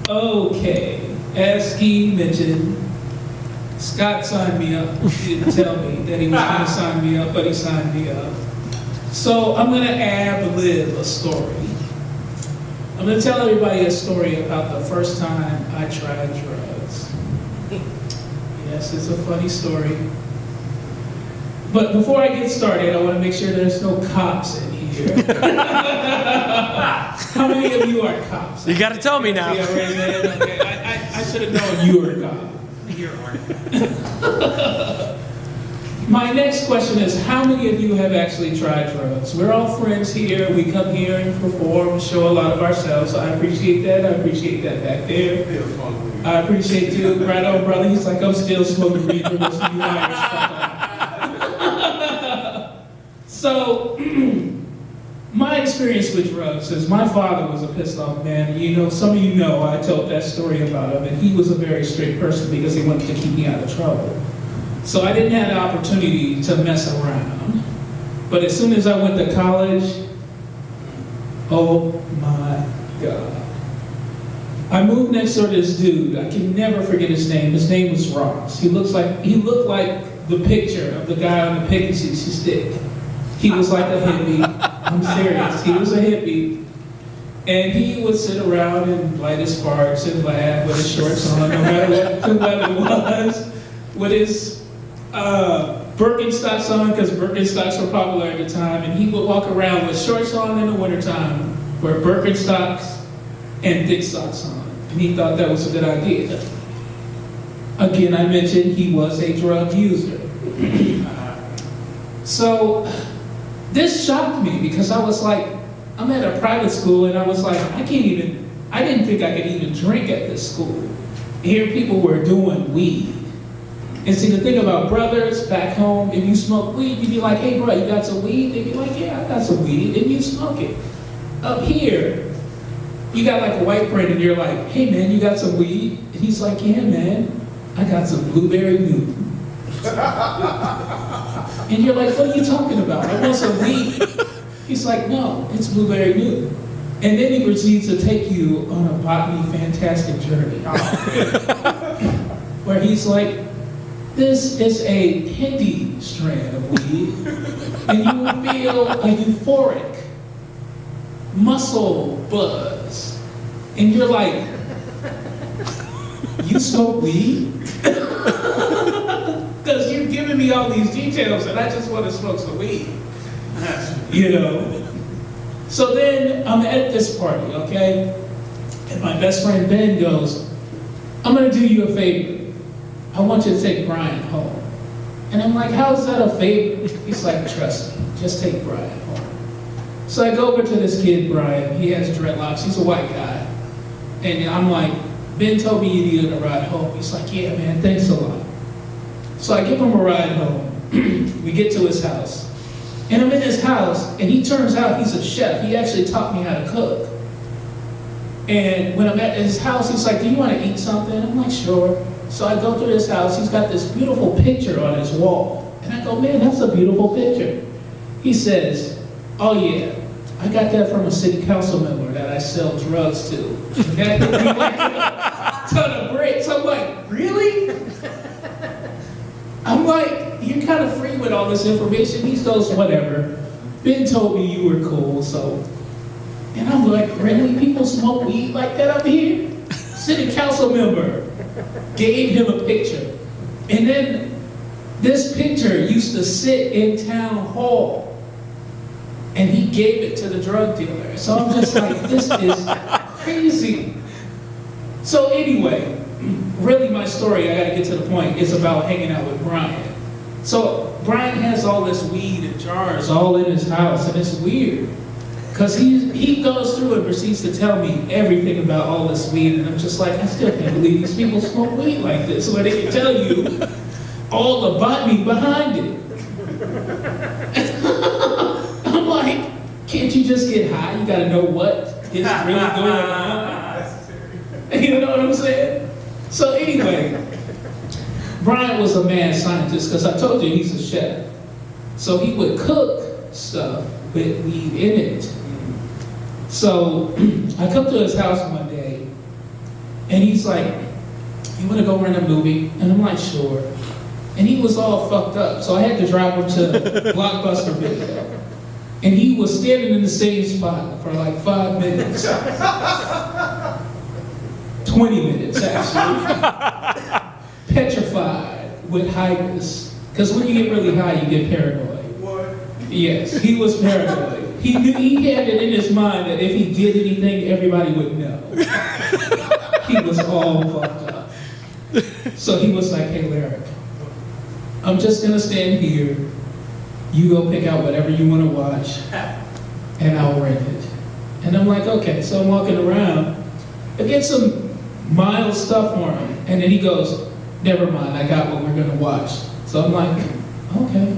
Okay, as he mentioned, Scott signed me up. He didn't tell me that he was going to sign me up, but he signed me up. So I'm going to ad-lib a story. I'm going to tell everybody a story about the first time I tried drugs. Yes, it's a funny story. But before I get started, I want to make sure there's no cops in here. How many of you are cops? You got to tell me now. Yeah, okay. I should have known you were a cop. You are. My next question is, how many of you have actually tried drugs? We're all friends here. We come here and perform, show a lot of ourselves. I appreciate that. I appreciate that back there. I appreciate you. Right on, brother. He's like, I'm still smoking weed. The rest of you liars. So, my experience with drugs is my father was a pissed off man. You know, some of you know I told that story about him, and he was a very strict person because he wanted to keep me out of trouble. So I didn't have the opportunity to mess around. But as soon as I went to college, oh my God. I moved next door to this dude. I can never forget his name. His name was Ross. He looked like the picture of the guy on the picnic stick. He was like a hippie. I'm serious. He was a hippie. And he would sit around and light his farts and laugh with his shorts on, no matter what the weather was, with his Birkenstocks on, because Birkenstocks were popular at the time. And he would walk around with shorts on in the wintertime, wear Birkenstocks and thick socks on. And he thought that was a good idea. Again, I mentioned he was a drug user. So, this shocked me because I was like, I'm at a private school and I was like, I didn't think I could even drink at this school. Here people were doing weed. And see, the thing about brothers back home, if you smoke weed, you'd be like, hey bro, you got some weed? They'd be like, yeah, I got some weed, and you smoke it. Up here, you got like a white friend and you're like, hey man, you got some weed? And he's like, yeah man, I got some blueberry Newton. And you're like, what are you talking about? I want some weed. He's like, no, it's blueberry Newton. And then he proceeds to take you on a botany fantastic journey. Where he's like, this is a Hindi strand of weed, and you will feel a euphoric muscle buzz. And you're like, you smoke weed? Because you're giving me all these details and I just want to smoke some weed. You know? So then I'm at this party, okay? And my best friend Ben goes, I'm going to do you a favor. I want you to take Brian home. And I'm like, how is that a favor? He's like, trust me, just take Brian home. So I go over to this kid, Brian. He has dreadlocks. He's a white guy. And I'm like, Ben told me you needed a ride home. He's like, yeah, man, thanks a lot. So I give him a ride home. We get to his house. And I'm in his house, and he turns out he's a chef. He actually taught me how to cook. And when I'm at his house, he's like, do you want to eat something? I'm like, sure. So I go through his house. He's got this beautiful picture on his wall. And I go, man, that's a beautiful picture. He says, oh yeah, I got that from a city council member that I sell drugs to. And that could be like a ton of bricks. I'm like, really? I'm like, you're kind of free with all this information. He goes, whatever. Ben told me you were cool, so. And I'm like, really? People smoke weed like that up here? City council member gave him a picture. And then this picture used to sit in town hall. And he gave it to the drug dealer. So I'm just like, this is crazy. So anyway, really my story, I gotta get to the point, is about hanging out with Brian. So Brian has all this weed in jars all in his house, and it's weird. Because he goes through and proceeds to tell me everything about all this weed, and I'm just like, I still can't believe these people smoke weed like this, where they can tell you all the botany behind it. I'm like, can't you just get high? You gotta know what is really going on. You know what I'm saying? So anyway, Brian was a mad scientist, because I told you he's a chef. So he would cook stuff with weed in it. So I come to his house one day, And he's like, you want to go rent a movie? And I'm like, sure. And he was all fucked up, so I had to drive him to Blockbuster Video. And he was standing in the same spot for like 5 minutes. 20 minutes, actually. Petrified with highness. Because when you get really high, you get paranoid. What? Yes, he was paranoid. He knew, he had it in his mind that if he did anything, everybody would know. He was all fucked up. So he was like, hey, Larrick, I'm just gonna stand here. You go pick out whatever you want to watch, and I'll rent it. And I'm like, okay. So I'm walking around. I get some mild stuff for him. And then he goes, never mind, I got what we're gonna watch. So I'm like, okay.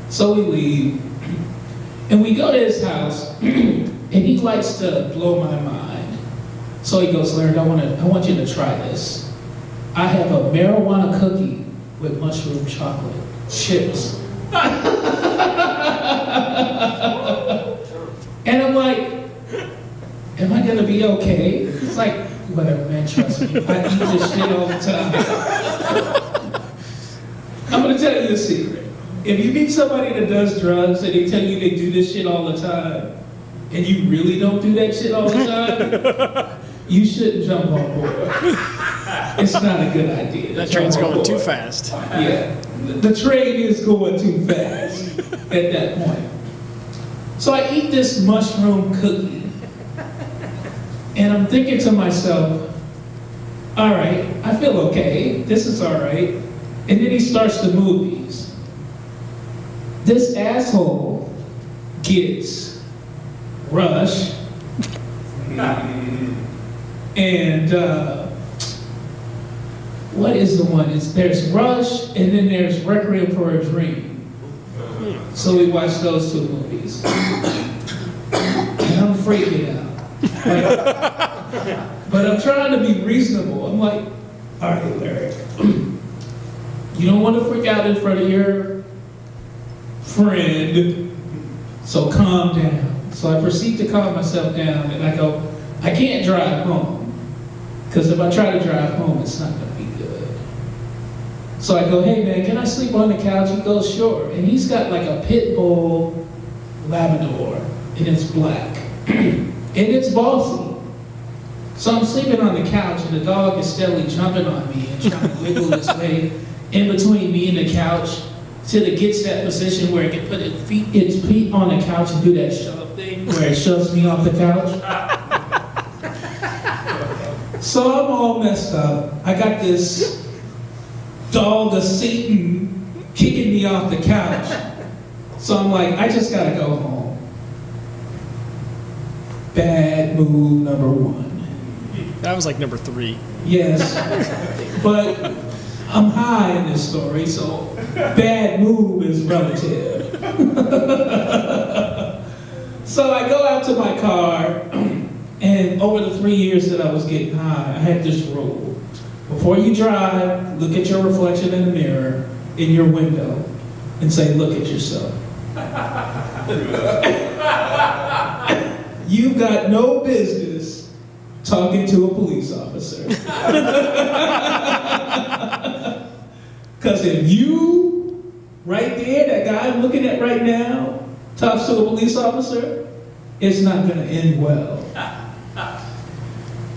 So we leave. And we go to his house, and he likes to blow my mind. So he goes, Larry, I want you to try this. I have a marijuana cookie with mushroom chocolate chips. And I'm like, am I gonna be okay? It's like, whatever, man, trust me. I eat this shit all the time. I'm gonna tell you a secret. If you meet somebody that does drugs and they tell you they do this shit all the time, and you really don't do that shit all the time, you shouldn't jump on board. It's not a good idea. That train's going too fast. Yeah, the train is going too fast at that point. So I eat this mushroom cookie, and I'm thinking to myself, all right, I feel okay, this is all right. And then he starts the movies. This asshole gets Rush, and what is the one? There's Rush, and then there's Requiem for a Dream. So we watched those two movies. And I'm freaking out. But I'm trying to be reasonable. I'm like, all right, Larrick, you don't want to freak out in front of your friend, so calm down. So I proceed to calm myself down, and I go, I can't drive home, because if I try to drive home, it's not going to be good. So I go, hey man, can I sleep on the couch? He goes, sure. And he's got like a pit bull Labrador, and it's black, and it's bossy. So I'm sleeping on the couch, and the dog is steadily jumping on me and trying to wiggle its way in between me and the couch till it gets that position where it can put its feet on the couch and do that shove thing where it shoves me off the couch. So I'm all messed up. I got this dog of Satan kicking me off the couch. So I'm like, I just gotta go home. Bad move number one. That was like number 3. Yes, but I'm high in this story, so bad move is relative. So I go out to my car, and over the 3 years that I was getting high, I had this rule. Before you drive, look at your reflection in the mirror in your window and say, look at yourself. You've got no business talking to a police officer. Because if you, right there, that guy I'm looking at right now, talks to a police officer, it's not going to end well.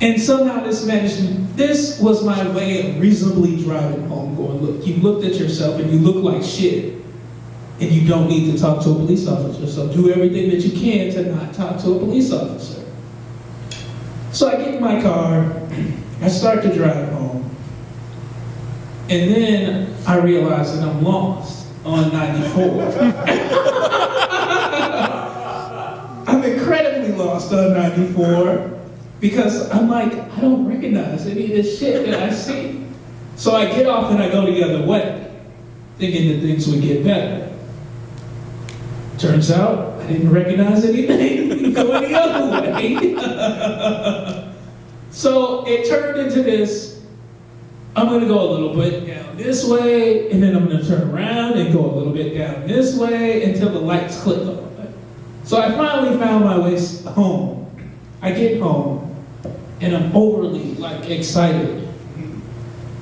And somehow this was my way of reasonably driving home, going, look, you looked at yourself and you look like shit, and you don't need to talk to a police officer, so do everything that you can to not talk to a police officer. So I get in my car, I start to drive home, and then I realize that I'm lost on 94. I'm incredibly lost on 94 because I'm like, I don't recognize any of this shit that I see. So I get off and I go the other way, thinking that things would get better. Turns out, I didn't recognize anything going the other way. So it turned into this, I'm going to go a little bit down this way, and then I'm going to turn around and go a little bit down this way until the lights click on. So I finally found my way home. I get home, and I'm overly like excited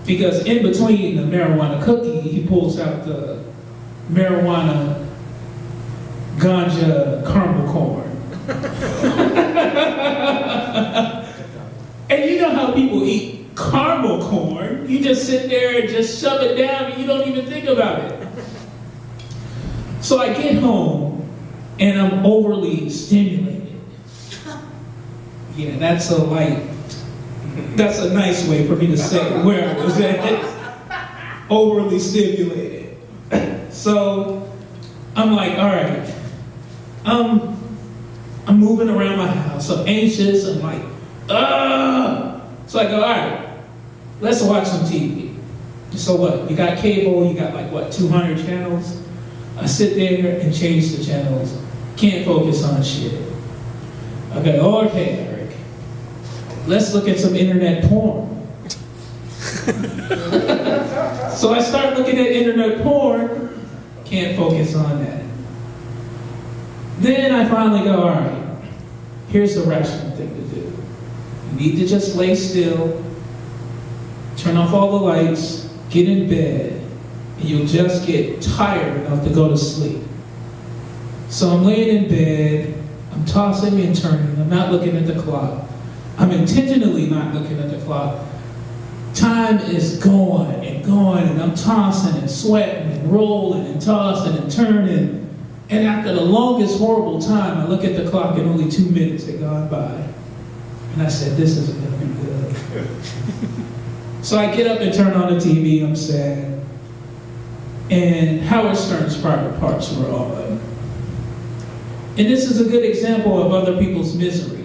because in between the marijuana cookie, he pulls out the marijuana ganja caramel corn. And you know how people eat caramel corn? You just sit there and just shove it down and you don't even think about it. So I get home and I'm overly stimulated. Yeah, that's a nice way for me to say where I was at. Overly stimulated. So I'm like, all right, I'm moving around my house. I'm anxious. I'm like, So I go, all right, let's watch some TV. So what? You got cable, you got like what, 200 channels? I sit there and change the channels. Can't focus on shit. I go, okay, Larrick, let's look at some internet porn. So I start looking at internet porn, can't focus on that. Then I finally go, all right, here's the rational thing to do. You need to just lay still, turn off all the lights, get in bed, and you'll just get tired enough to go to sleep. So I'm laying in bed, I'm tossing and turning, I'm not looking at the clock. I'm intentionally not looking at the clock. Time is going, and I'm tossing and sweating and rolling and tossing and turning. And after the longest horrible time, I look at the clock and only 2 minutes had gone by. And I said, this isn't gonna be good. So I get up and turn on the TV, I'm sad. And Howard Stern's Private Parts were on. And this is a good example of other people's misery.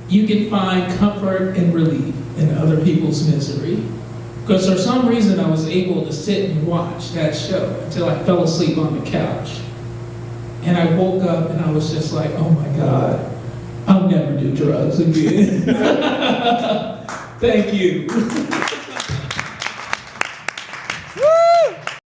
You can find comfort and relief in other people's misery. Because for some reason I was able to sit and watch that show until I fell asleep on the couch. And I woke up and I was just like, oh my God, I'll never do drugs again. Thank you.